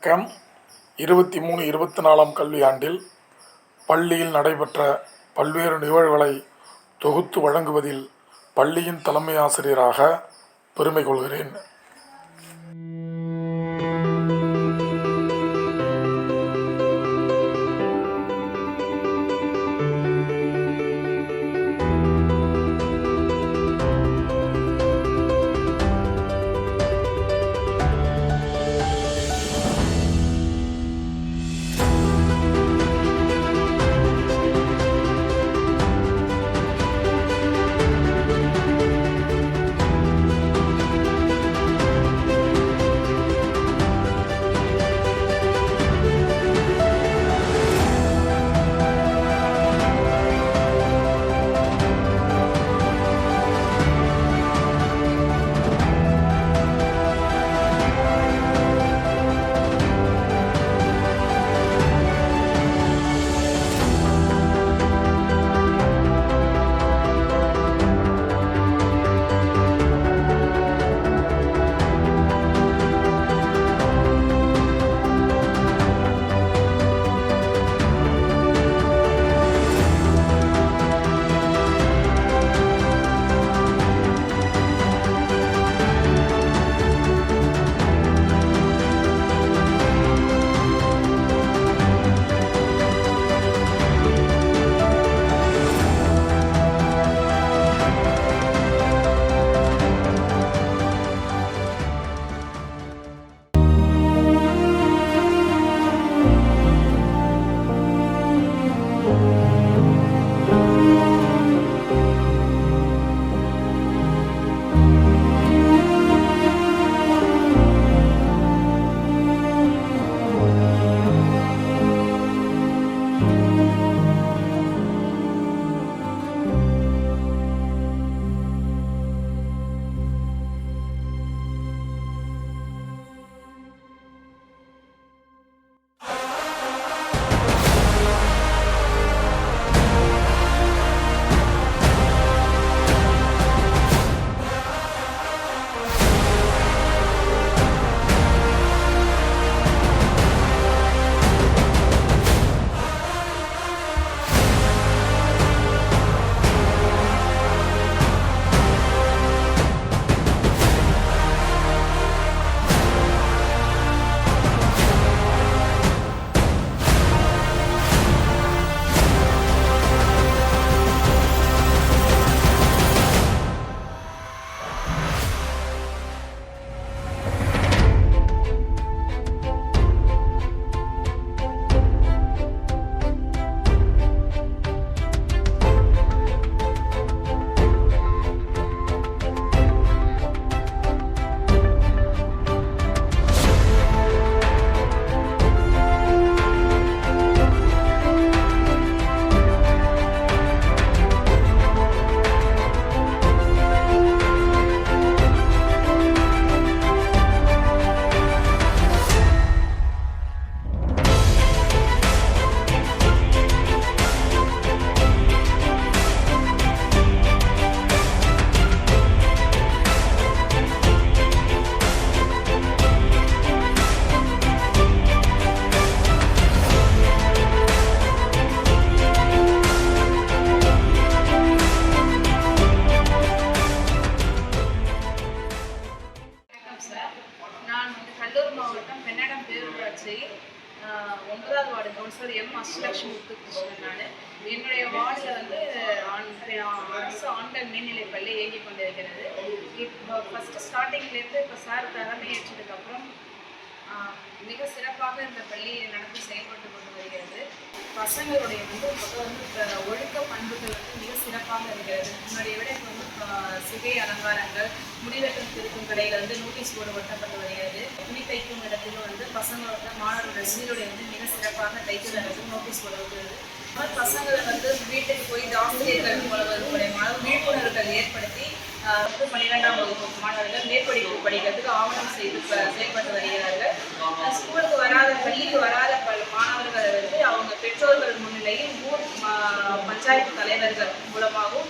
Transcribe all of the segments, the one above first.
வணக்கம். 23-24 கல்வியாண்டில் பள்ளியில் நடைபெற்ற பல்வேறு நிகழ்வுகளை தொகுத்து வழங்குவதில் பள்ளியின் தலைமை ஆசிரியராக பெருமை கொள்கிறேன். ஒன்பதாவது ward councillor M Ashtalakshmi Muthukrishnan. நான் என்னுடைய வார்டில் வந்து அரசு ஆண்கள் மேல்நிலைப்பள்ளி இயங்கிக் கொண்டிருக்கிறது. இப்போ ஃபஸ்ட்டு ஸ்டார்டிங்லேருந்து இப்போ சார் தலைமையேற்றதுக்கப்புறம் மிக சிறப்பாக இந்த பள்ளி நடந்து செயல்பட்டு கொண்டு வருகிறது. பசங்களுடைய ஒழுக்க பண்புகள் மிக சிறப்பாக இருக்கிறது. முன்னாடிய விட இப்போ சிகை அலங்காரங்கள், முடிவெட்டும் திருக்கும் கடையில் நோட்டீஸ் போர்டு ஒட்டப்பட்டு வருகிறது. துணி தைக்கும் இடத்திலும் பசங்களோட மாணவர்கள் சீருடை மிக சிறப்பாக தைக்கிறதுக்கு நோட்டீஸ் போர்டு வருகிறது. பசங்களை வீட்டுக்கு போய் ஆசிரியர்கள் மூலமாக விழிப்புணர்வுகள் ஏற்படுத்தி 12ஆம் வகுப்பு மாணவர்கள் மேற்படிப்பு படிக்கிறதுக்கு ஆவணம் செய்து செயல்பட்டு வருகிறார்கள். ஸ்கூலுக்கு வராத பள்ளிக்கு வராத மாணவர்களை அவங்க பெற்றோர்கள் முன்னிலையில் ஊர் பஞ்சாயத்து தலைவர்கள் மூலமாகவும்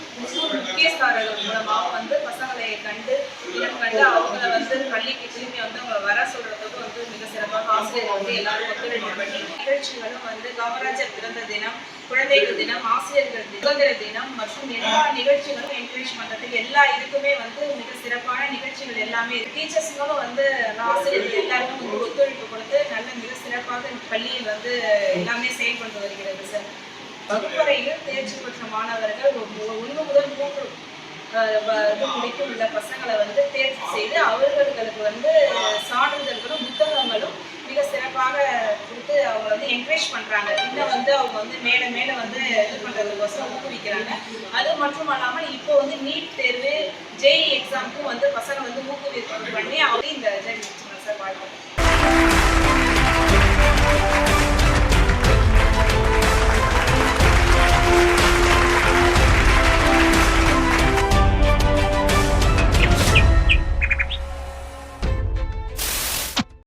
முக்கியஸ்தாரர்கள் மூலமாகவும் பசங்களை கண்டு இனம் கண்டு அவங்கள பள்ளிக்கு திரும்பி அவங்களை வர சொல்றதுக்கு வந்து மிக சிறப்பாக ஆசிரியர்கள் வந்து எல்லாரும் ஒத்துழைப்பு பண்ணி நிகழ்ச்சிகளும் வந்து காமராஜர் பிறந்த தினம், குழந்தைகள் தினம், ஆசிரியர்கள் சுதந்திர தினம் மற்றும் எல்லா நிகழ்ச்சிகளும் என்கரேஜ் பண்றதுக்கு எல்லா இதுக்குமே வந்து மிக சிறப்பான நிகழ்ச்சிகள் எல்லாமே டீச்சர்ஸ்களும் வந்து ஆசிரியர்கள் எல்லாருமே வந்து ஒத்துழைப்பு கொடுத்து நல்ல மிக சிறப்பாக பள்ளியில் வந்து எல்லாமே செயல்பட்டு வருகிறது சார். வகுப்பறையில் தேர்ச்சி பெற்ற மாணவர்கள் 1 முதல் 3 முடிக்கும் உள்ள பசங்களை வந்து தேர்வு செய்து அவர்களுக்கு வந்து சான்றிதழ்களும் புத்தகங்களும் மிக சிறப்பாக கொடுத்து அவங்க வந்து என்கரேஜ் பண்றாங்க. இன்னும் வந்து அவங்க வந்து மேல மேல வந்து இது பண்றதுக்கோசரம் ஊக்குவிக்கிறாங்க. அது மட்டும் இல்லாமல் இப்போ வந்து நீட் தேர்வு, JEE எக்ஸாமுக்கும் வந்து பசங்க வந்து ஊக்குவிப்பு பண்ணி அவங்க இந்த சார் வாழ்க்கை